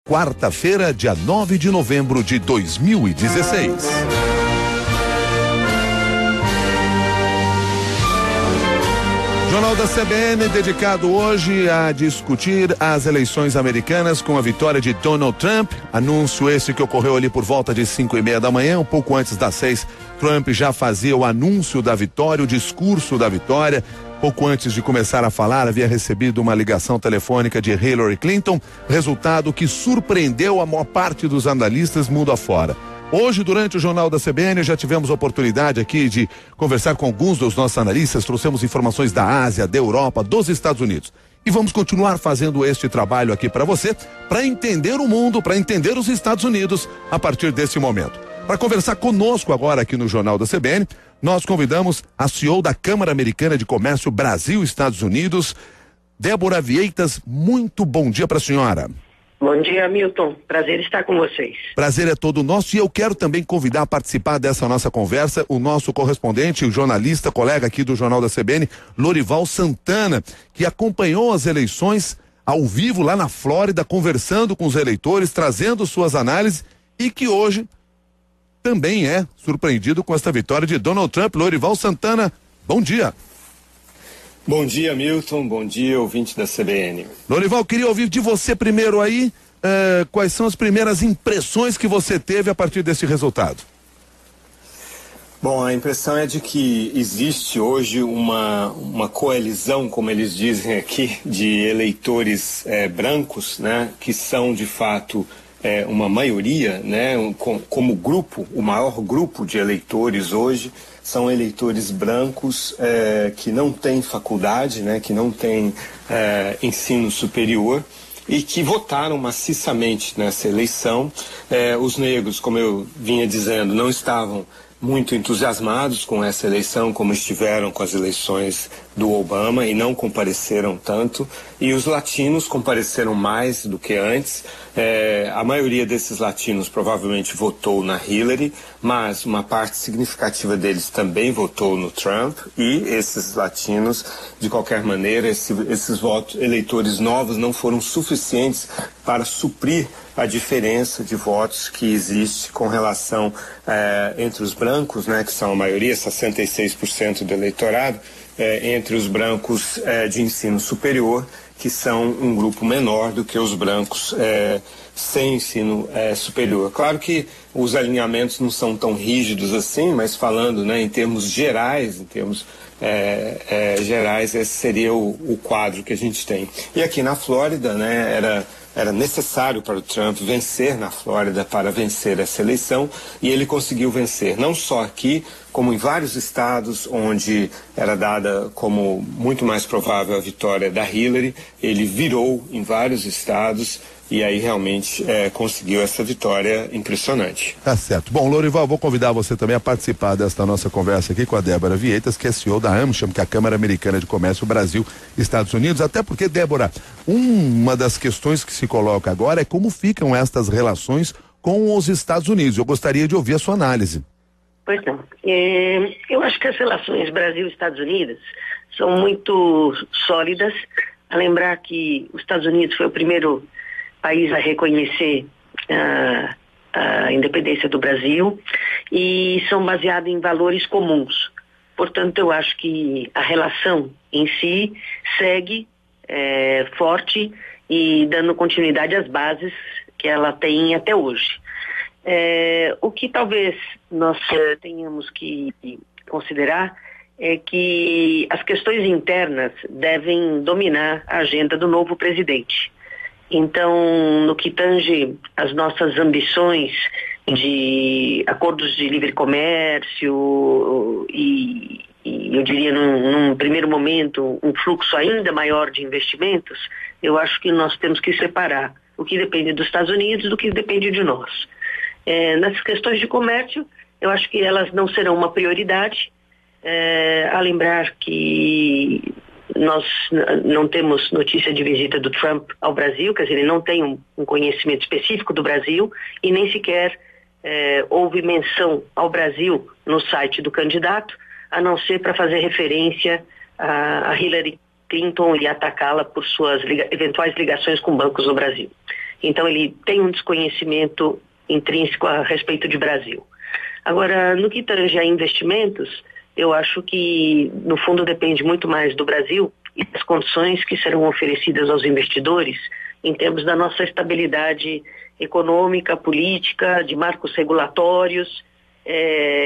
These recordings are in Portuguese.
Quarta-feira, dia 9 de novembro de 2016. Jornal da CBN dedicado hoje a discutir as eleições americanas com a vitória de Donald Trump. Anúncio esse que ocorreu ali por volta de 5:30 da manhã, um pouco antes das 6. Trump já fazia o anúncio da vitória, o discurso da vitória. Pouco antes de começar a falar, havia recebido uma ligação telefônica de Hillary Clinton, resultado que surpreendeu a maior parte dos analistas mundo afora. Hoje, durante o Jornal da CBN, já tivemos oportunidade aqui de conversar com alguns dos nossos analistas, trouxemos informações da Ásia, da Europa, dos Estados Unidos. E vamos continuar fazendo este trabalho aqui para você, para entender o mundo, para entender os Estados Unidos a partir desse momento. Para conversar conosco agora aqui no Jornal da CBN, nós convidamos a CEO da Câmara Americana de Comércio Brasil-Estados Unidos, Débora Vieitas. Muito bom dia para a senhora. Bom dia, Milton. Prazer estar com vocês. Prazer é todo nosso, e eu quero também convidar a participar dessa nossa conversa o nosso correspondente, o jornalista, colega aqui do Jornal da CBN, Lorival Santana, que acompanhou as eleições ao vivo lá na Flórida, conversando com os eleitores, trazendo suas análises, e que hoje também é surpreendido com esta vitória de Donald Trump. Lorival Santana, bom dia. Bom dia, Milton. Bom dia, ouvinte da CBN. Lorival, queria ouvir de você primeiro aí, quais são as primeiras impressões que você teve a partir desse resultado? Bom, a impressão é de que existe hoje uma coalizão, como eles dizem aqui, de eleitores brancos, né, que são de fato uma maioria, né, como grupo, o maior grupo de eleitores hoje são eleitores brancos que não têm faculdade, né, que não têm ensino superior e que votaram maciçamente nessa eleição. Os negros, como eu vinha dizendo, não estavam muito entusiasmados com essa eleição, como estiveram com as eleições do Obama, e não compareceram tanto, e os latinos compareceram mais do que antes. A maioria desses latinos provavelmente votou na Hillary, mas uma parte significativa deles também votou no Trump, e esses latinos, de qualquer maneira, esses votos, eleitores novos, não foram suficientes para suprir a diferença de votos que existe com relação entre os brancos, né, que são a maioria, 66% do eleitorado, entre os brancos de ensino superior, que são um grupo menor do que os brancos sem ensino superior. Claro que os alinhamentos não são tão rígidos assim, mas falando, né, em termos gerais, esse seria o quadro que a gente tem. E aqui na Flórida, né, era necessário para o Trump vencer na Flórida para vencer essa eleição, e ele conseguiu vencer, não só aqui, como em vários estados onde era dada como muito mais provável a vitória da Hillary. Ele virou em vários estados e aí realmente conseguiu essa vitória impressionante. Tá certo. Bom, Lorival, vou convidar você também a participar desta nossa conversa aqui com a Débora Vieitas, que é CEO da AmCham, que é a Câmara Americana de Comércio Brasil-Estados Unidos. Até porque, Débora, uma das questões que se coloca agora é como ficam estas relações com os Estados Unidos. Eu gostaria de ouvir a sua análise. Pois não. Eu acho que as relações Brasil-Estados Unidos são muito sólidas. A lembrar que os Estados Unidos foi o primeiro país a reconhecer a independência do Brasil, e são baseados em valores comuns. Portanto, eu acho que a relação em si segue forte e dando continuidade às bases que ela tem até hoje. O que talvez nós tenhamos que considerar é que as questões internas devem dominar a agenda do novo presidente. Então, no que tange as nossas ambições de acordos de livre comércio e eu diria num primeiro momento um fluxo ainda maior de investimentos, eu acho que nós temos que separar o que depende dos Estados Unidos do que depende de nós. Nas questões de comércio, eu acho que elas não serão uma prioridade, a lembrar que nós não temos notícia de visita do Trump ao Brasil, quer dizer, ele não tem um conhecimento específico do Brasil e nem sequer houve menção ao Brasil no site do candidato, a não ser para fazer referência a Hillary Clinton e atacá-la por suas eventuais ligações com bancos no Brasil. Então ele tem um desconhecimento intrínseco a respeito de Brasil. Agora, no que tange a investimentos, eu acho que no fundo depende muito mais do Brasil e das condições que serão oferecidas aos investidores em termos da nossa estabilidade econômica, política, de marcos regulatórios.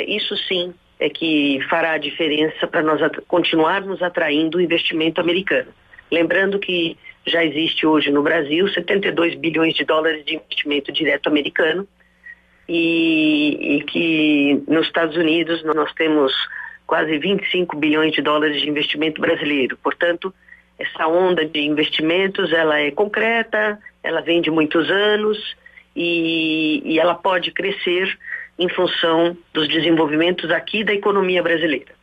Isso sim é que fará a diferença para nós continuarmos atraindo o investimento americano. Lembrando que já existe hoje no Brasil 72 bilhões de dólares de investimento direto americano e que nos Estados Unidos nós temos quase 25 bilhões de dólares de investimento brasileiro. Portanto, essa onda de investimentos, ela é concreta, ela vem de muitos anos e ela pode crescer em função dos desenvolvimentos aqui da economia brasileira.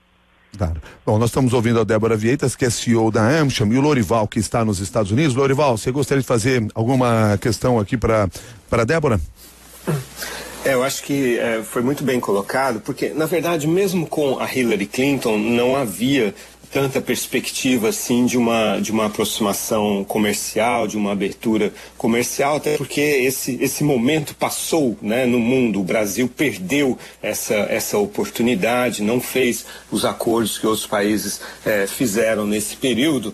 Claro. Bom, nós estamos ouvindo a Débora Vieitas, que é CEO da AmCham, e o Lorival, que está nos Estados Unidos. Lorival, você gostaria de fazer alguma questão aqui para a Débora? Eu acho que foi muito bem colocado, porque, na verdade, mesmo com a Hillary Clinton, não havia tanta perspectiva assim de uma aproximação comercial, de uma abertura comercial, até porque esse momento passou, né, no mundo. O Brasil perdeu essa oportunidade, não fez os acordos que outros países fizeram nesse período.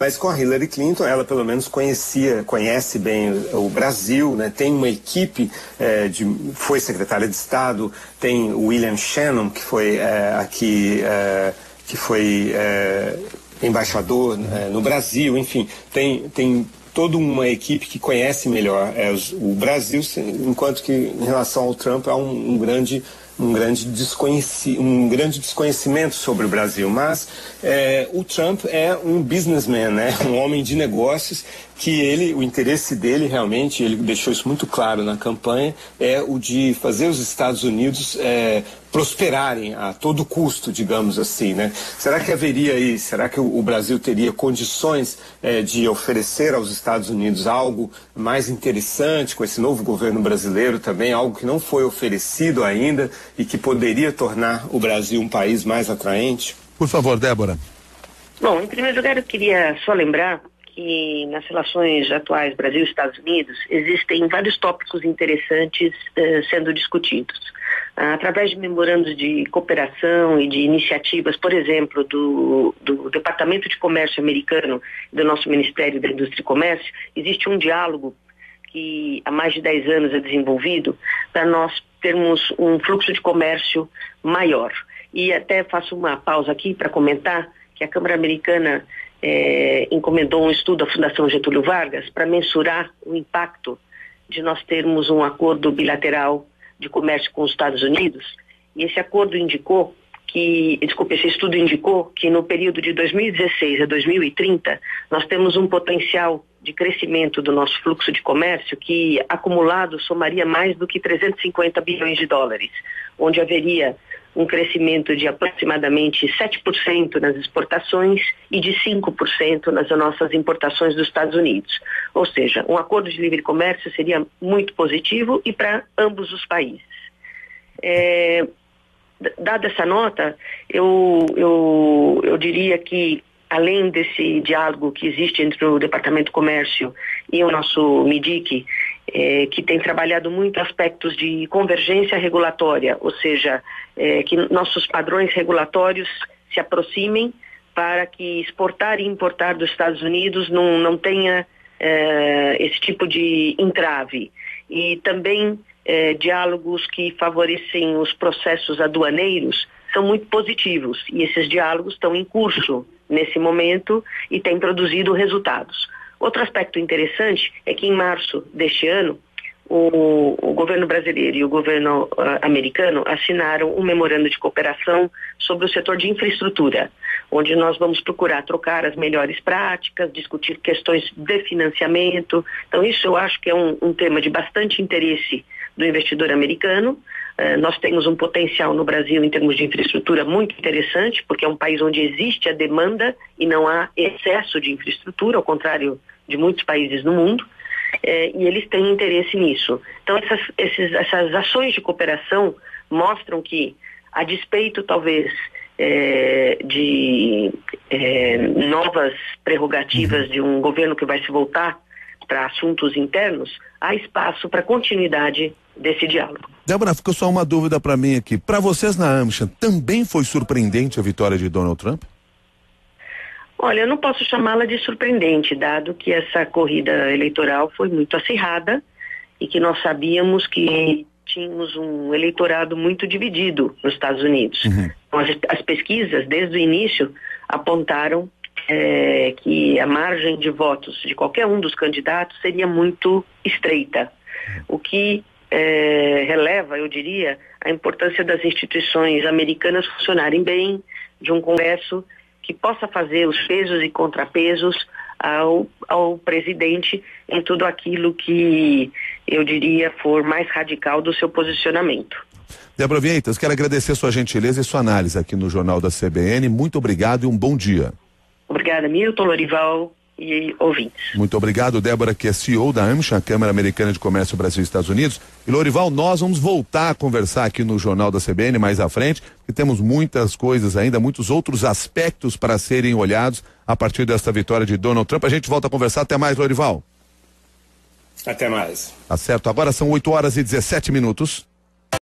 Mas com a Hillary Clinton, ela pelo menos conhece bem o Brasil, né? Tem uma equipe, foi secretária de Estado, tem o William Shannon, que foi embaixador no Brasil, enfim, tem toda uma equipe que conhece melhor o Brasil, enquanto que em relação ao Trump há um grande desconhecimento sobre o Brasil. Mas o Trump é um businessman, né? Um homem de negócios que o interesse dele realmente, ele deixou isso muito claro na campanha, é o de fazer os Estados Unidos prosperarem a todo custo, digamos assim, né? Será que o Brasil teria condições de oferecer aos Estados Unidos algo mais interessante com esse novo governo brasileiro também, algo que não foi oferecido ainda e que poderia tornar o Brasil um país mais atraente? Por favor, Débora. Bom, em primeiro lugar eu queria só lembrar que nas relações atuais Brasil e Estados Unidos existem vários tópicos interessantes sendo discutidos. Através de memorandos de cooperação e de iniciativas, por exemplo, do Departamento de Comércio americano e do nosso Ministério da Indústria e Comércio, existe um diálogo que há mais de 10 anos é desenvolvido para nós termos um fluxo de comércio maior. E até faço uma pausa aqui para comentar que a Câmara Americana encomendou um estudo à Fundação Getúlio Vargas para mensurar o impacto de nós termos um acordo bilateral de comércio com os Estados Unidos, e esse estudo indicou que no período de 2016 a 2030 nós temos um potencial de crescimento do nosso fluxo de comércio que acumulado somaria mais do que 350 bilhões de dólares, onde haveria um crescimento de aproximadamente 7% nas exportações e de 5% nas nossas importações dos Estados Unidos. Ou seja, um acordo de livre comércio seria muito positivo e para ambos os países. Dada essa nota, eu diria que além desse diálogo que existe entre o Departamento de Comércio e o nosso MIDIC, que tem trabalhado muito aspectos de convergência regulatória, ou seja, que nossos padrões regulatórios se aproximem para que exportar e importar dos Estados Unidos não tenha esse tipo de entrave. E também diálogos que favorecem os processos aduaneiros são muito positivos, e esses diálogos estão em curso nesse momento e têm produzido resultados. Outro aspecto interessante é que em março deste ano, o governo brasileiro e o governo americano assinaram um memorando de cooperação sobre o setor de infraestrutura, onde nós vamos procurar trocar as melhores práticas, discutir questões de financiamento. Então isso eu acho que é um tema de bastante interesse do investidor americano. Nós temos um potencial no Brasil em termos de infraestrutura muito interessante, porque é um país onde existe a demanda e não há excesso de infraestrutura, ao contrário de muitos países no mundo, e eles têm interesse nisso. Então essas ações de cooperação mostram que, a despeito talvez novas prerrogativas de um governo que vai se voltar para assuntos internos, há espaço para continuidade desse diálogo. Débora, ficou só uma dúvida para mim aqui. Para vocês na AmCham, também foi surpreendente a vitória de Donald Trump? Olha, eu não posso chamá-la de surpreendente, dado que essa corrida eleitoral foi muito acirrada e que nós sabíamos que tínhamos um eleitorado muito dividido nos Estados Unidos. Então, as pesquisas, desde o início, apontaram que a margem de votos de qualquer um dos candidatos seria muito estreita, o que releva, eu diria, a importância das instituições americanas funcionarem bem, de um Congresso que possa fazer os pesos e contrapesos ao presidente em tudo aquilo que, eu diria, for mais radical do seu posicionamento. Débora Vieitas, quero agradecer sua gentileza e sua análise aqui no Jornal da CBN. Muito obrigado e um bom dia. Obrigada, Milton, Lorival e ouvintes. Muito obrigado, Débora, que é CEO da AmCham, a Câmara Americana de Comércio Brasil e Estados Unidos. E Lorival, nós vamos voltar a conversar aqui no Jornal da CBN mais à frente, porque temos muitas coisas ainda, muitos outros aspectos para serem olhados a partir desta vitória de Donald Trump. A gente volta a conversar. Até mais, Lorival. Até mais. Tá certo. Agora são 8 horas e 17 minutos.